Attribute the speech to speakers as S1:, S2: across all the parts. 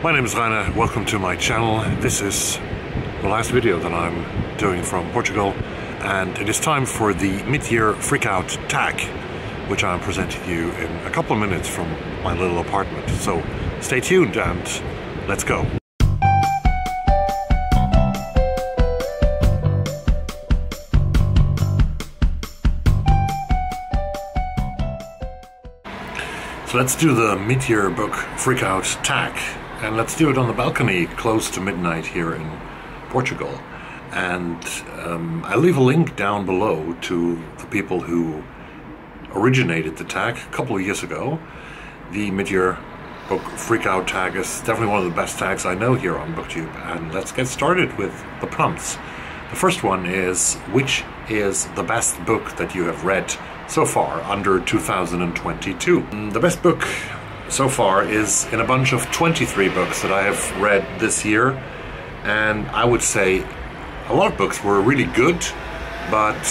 S1: My name is Rainer, welcome to my channel. This is the last video that I'm doing from Portugal, and it is time for the mid-year freakout tag, which I'm presenting you in a couple of minutes from my little apartment. So stay tuned and let's go. So let's do the mid-year book freakout tag. And let's do it on the balcony close to midnight here in Portugal. And I leave a link down below to the people who originated the tag a couple of years ago. The mid-year book freakout tag is definitely one of the best tags I know here on BookTube. And let's get started with the prompts. The first one is, which is the best book that you have read so far under 2022? The best book so far is in a bunch of 23 books that I have read this year, and I would say a lot of books were really good, but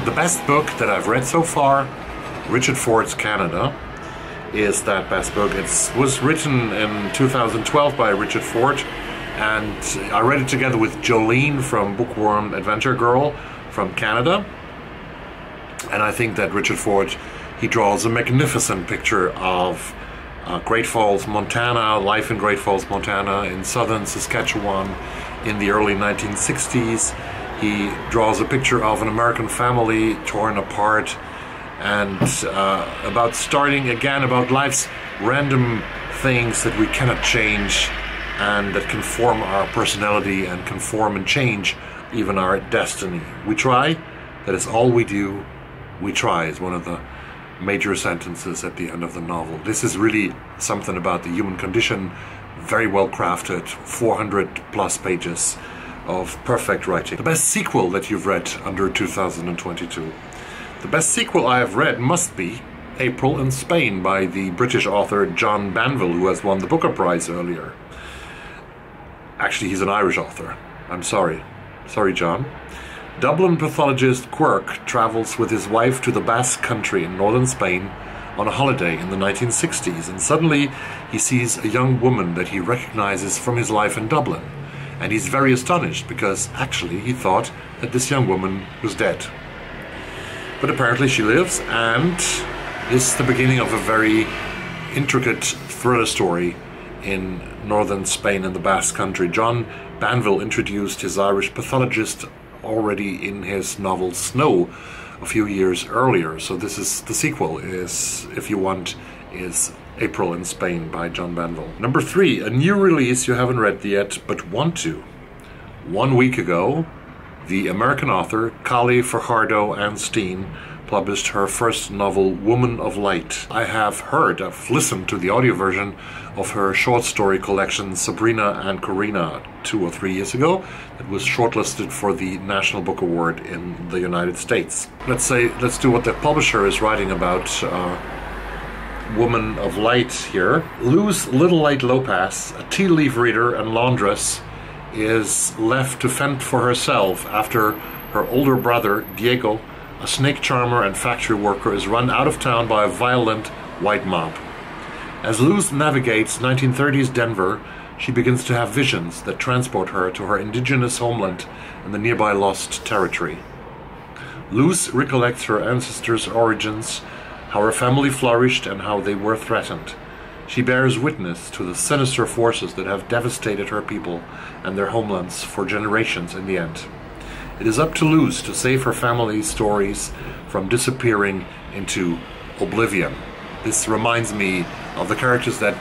S1: the best book that I've read so far, Richard Ford's Canada, is that best book. It was written in 2012 by Richard Ford, and I read it together with Jolene from Bookworm Adventure Girl from Canada, and I think that Richard Ford, he draws a magnificent picture of Great Falls, Montana, life in Great Falls, Montana, in southern Saskatchewan in the early 1960s. He draws a picture of an American family torn apart and about starting again, about life's random things that we cannot change and that can form our personality and can form and change even our destiny. We try, that is all we do. We try is one of the major sentences at the end of the novel. This is really something about the human condition, very well crafted, 400 plus pages of perfect writing. The best sequel that you've read under 2022. The best sequel I have read must be April in Spain by the British author John Banville, who has won the Booker Prize earlier. Actually, he's an Irish author. I'm sorry. Sorry, John. Dublin pathologist Quirk travels with his wife to the Basque Country in northern Spain on a holiday in the 1960s, and suddenly he sees a young woman that he recognizes from his life in Dublin, and he's very astonished because actually he thought that this young woman was dead. But apparently she lives, and this is the beginning of a very intricate thriller story in northern Spain and the Basque Country. John Banville introduced his Irish pathologist already in his novel Snow a few years earlier, so this is the sequel, is, if you want, is April in Spain by John Banville. Number 3, a new release you haven't read yet but want to. 1 week ago, the American author Kali Fajardo-Anstine published her first novel, Woman of Light. I've listened to the audio version of her short story collection Sabrina and Corina 2 or 3 years ago. It was shortlisted for the National Book Award in the United States. Let's do what the publisher is writing about Woman of Light here. Luz Little Light Lopez, a tea leaf reader and laundress, is left to fend for herself after her older brother, Diego, a snake charmer and factory worker, is run out of town by a violent white mob. As Luz navigates 1930s Denver, she begins to have visions that transport her to her indigenous homeland and the nearby Lost Territory. Luz recollects her ancestors' origins, how her family flourished and how they were threatened. She bears witness to the sinister forces that have devastated her people and their homelands for generations in the end. It is up to Luz to save her family's stories from disappearing into oblivion. This reminds me of the characters that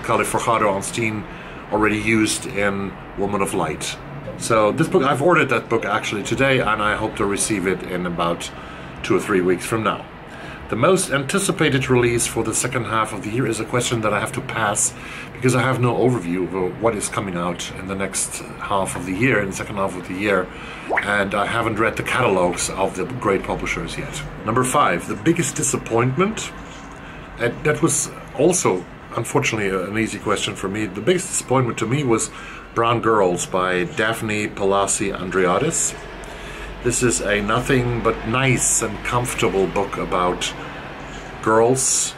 S1: Kali Fajardo-Anstine already used in Woman of Light. So this book, I've ordered that book actually today, and I hope to receive it in about 2 or 3 weeks from now. The most anticipated release for the second half of the year is a question that I have to pass because I have no overview of what is coming out in the next half of the year, in the second half of the year, and I haven't read the catalogs of the great publishers yet. Number 5, the biggest disappointment. That was also, unfortunately, an easy question for me. The biggest disappointment to me was Brown Girls by Daphne Palasi Andreadis. This is a nothing but nice and comfortable book about girls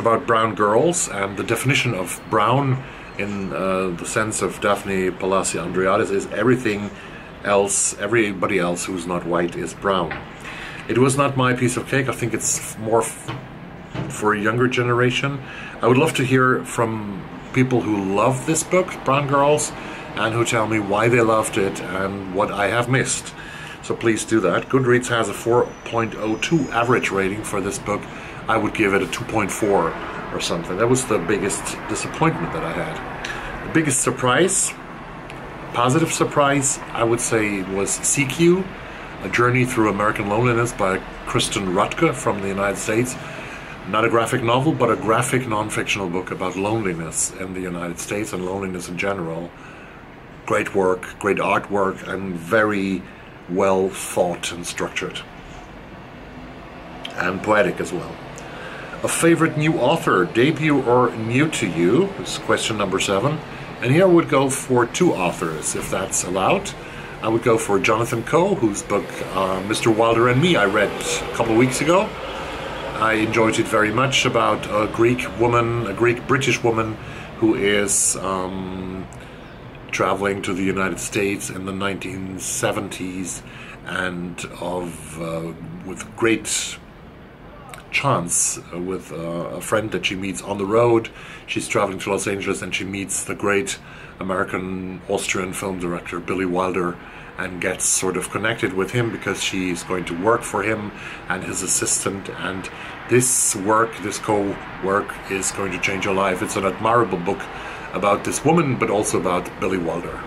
S1: about brown girls and the definition of brown in the sense of Daphne Palacia Andreades is everything else, everybody else who's not white is brown. It was not my piece of cake. I think it's more for a younger generation. I would love to hear from people who love this book, Brown Girls, and who tell me why they loved it and what I have missed. So please do that. Goodreads has a 4.02 average rating for this book. I would give it a 2.4 or something. That was the biggest disappointment that I had. The biggest surprise, positive surprise, I would say, was CQ, A Journey Through American Loneliness by Kristen Rutke from the United States. Not a graphic novel, but a graphic non-fictional book about loneliness in the United States and loneliness in general. Great work, great artwork, and very well thought and structured. And poetic as well. A favorite new author, debut or new to you, is question number 7. And here I would go for 2 authors, if that's allowed. I would go for Jonathan Coe, whose book Mr. Wilder and Me I read a couple of weeks ago. I enjoyed it very much, about a Greek woman, a Greek-British woman who is traveling to the United States in the 1970s and with great chance with a friend that she meets on the road. She's traveling to Los Angeles and she meets the great American Austrian film director Billy Wilder and gets sort of connected with him because she's going to work for him and his assistant, and this co-work is going to change her life. It's an admirable book about this woman, but also about Billy Wilder.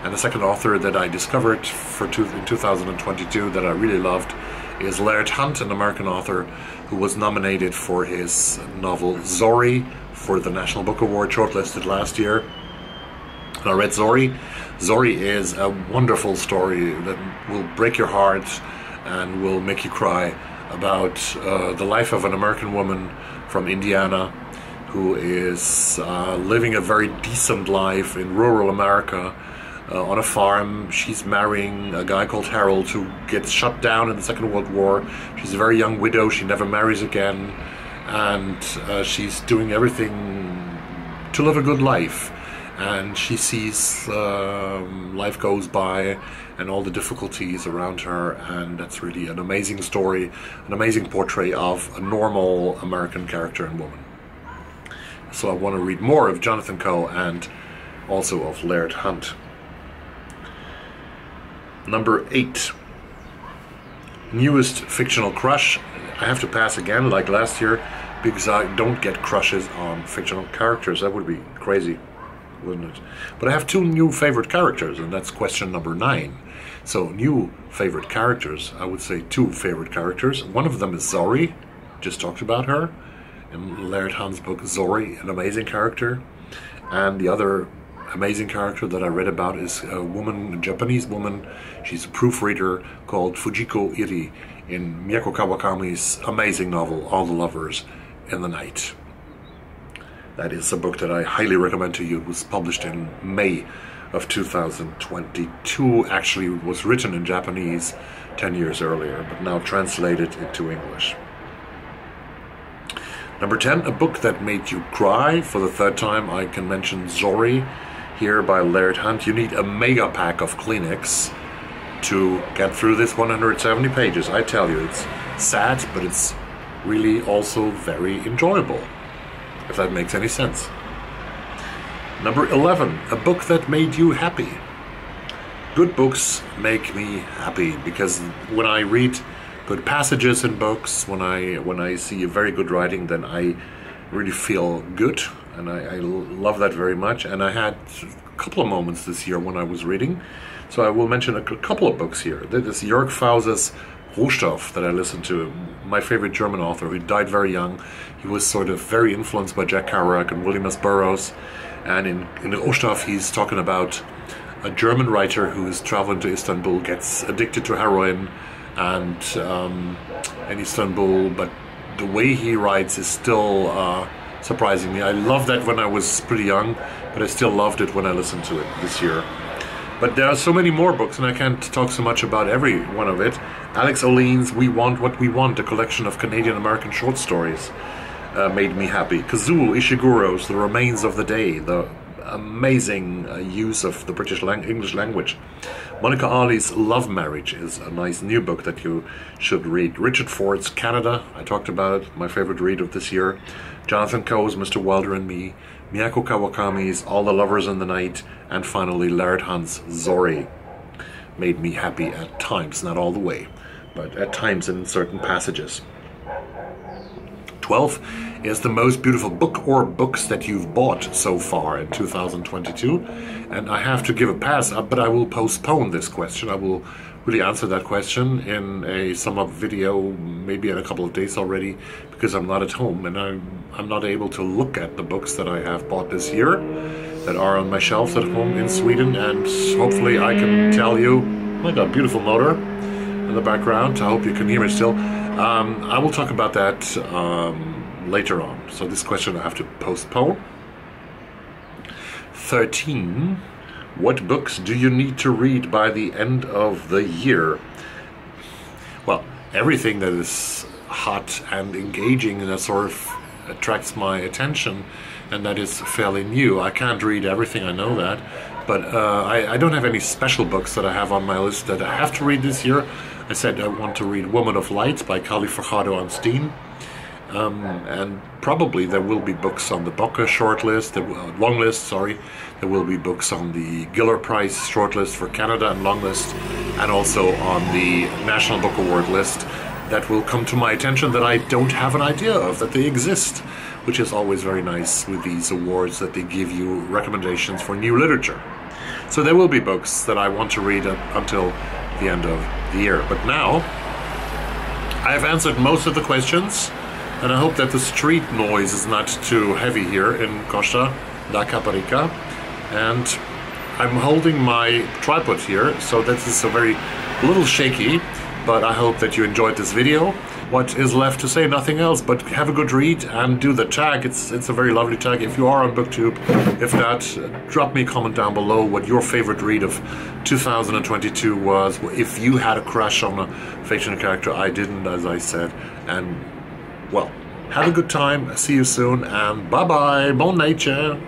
S1: And the second author that I discovered in 2022 that I really loved is Laird Hunt, an American author who was nominated for his novel Zori for the National Book Award, shortlisted last year. And I read Zori. Zori is a wonderful story that will break your heart and will make you cry, about the life of an American woman from Indiana who is living a very decent life in rural America on a farm. She's marrying a guy called Harold who gets shut down in the Second World War. She's a very young widow. She never marries again, and she's doing everything to live a good life. And she sees life goes by and all the difficulties around her, and that's really an amazing story, an amazing portrait of a normal American character and woman. So I want to read more of Jonathan Coe and also of Laird Hunt. Number 8. Newest fictional crush. I have to pass again like last year because I don't get crushes on fictional characters. That would be crazy, wouldn't it? But I have 2 new favorite characters, and that's question number 9. So new favorite characters, I would say 2 favorite characters. One of them is Zori, just talked about her in Laird Hunt's book Zori, an amazing character. And the other amazing character that I read about is a woman, a Japanese woman. She's a proofreader called Fujiko Iri in Miyako Kawakami's amazing novel All the Lovers in the Night. That is a book that I highly recommend to you. It was published in May of 2022. Actually, it was written in Japanese 10 years earlier, but now translated into English. Number 10, a book that made you cry. For the 3rd time, I can mention Zori here by Laird Hunt. You need a mega pack of Kleenex to get through this 170 pages. I tell you, it's sad, but it's really also very enjoyable, if that makes any sense. Number 11, a book that made you happy. Good books make me happy because when I read good passages in books, when I see a very good writing, then I really feel good, and I love that very much. And I had a couple of moments this year when I was reading, so I will mention a couple of books here. This Jörg Fause's Rohstoff that I listened to, my favorite German author who died very young. He was sort of very influenced by Jack Kerouac and William S. Burroughs. And in Rohstoff, he's talking about a German writer who is traveling to Istanbul, gets addicted to heroin and in Istanbul, but the way he writes is still surprising me. I loved that when I was pretty young, but I still loved it when I listened to it this year. But there are so many more books, and I can't talk so much about every one of it. Alex Olean's We Want What We Want, a collection of Canadian-American short stories. made me happy. Kazuo Ishiguro's The Remains of the Day, the amazing use of the English language. Monica Ali's Love Marriage is a nice new book that you should read. Richard Ford's Canada, I talked about it, my favorite read of this year. Jonathan Coe's Mr. Wilder and Me. Miyako Kawakami's All the Lovers in the Night. And finally Laird Hunt's Zori. Made me happy at times, not all the way, but at times in certain passages. 12 is the most beautiful book or books that you've bought so far in 2022. And I have to give a pass, but I will postpone this question. I will really answer that question in a sum-up video, maybe in a couple of days already, because I'm not at home and I'm not able to look at the books that I have bought this year that are on my shelves at home in Sweden, and hopefully I can tell you. Oh my god, beautiful motor in the background. I hope you can hear me still. I will talk about that later on. So this question I have to postpone. 13. What books do you need to read by the end of the year? Well, everything that is hot and engaging and that sort of attracts my attention and that is fairly new. I can't read everything, I know that. But I don't have any special books that I have on my list that I have to read this year. I said I want to read Woman of Light by Fajardo-Anstine. And probably there will be books on the Bocca shortlist, long list, sorry. There will be books on the Giller Prize shortlist for Canada and long list, and also on the National Book Award list that will come to my attention that I don't have an idea of, that they exist, which is always very nice with these awards, that they give you recommendations for new literature. So there will be books that I want to read up until the end of the year. But now, I have answered most of the questions, and I hope that the street noise is not too heavy here in Costa da Caparica. And I'm holding my tripod here, so this is a very little shaky, but I hope that you enjoyed this video. What is left to say? Nothing else, but have a good read and do the tag. It's a very lovely tag if you are on BookTube. If not, drop me a comment down below what your favorite read of 2022 was. If you had a crush on a fictional character, I didn't, as I said. And, well, have a good time. See you soon, and bye-bye. Bon nature.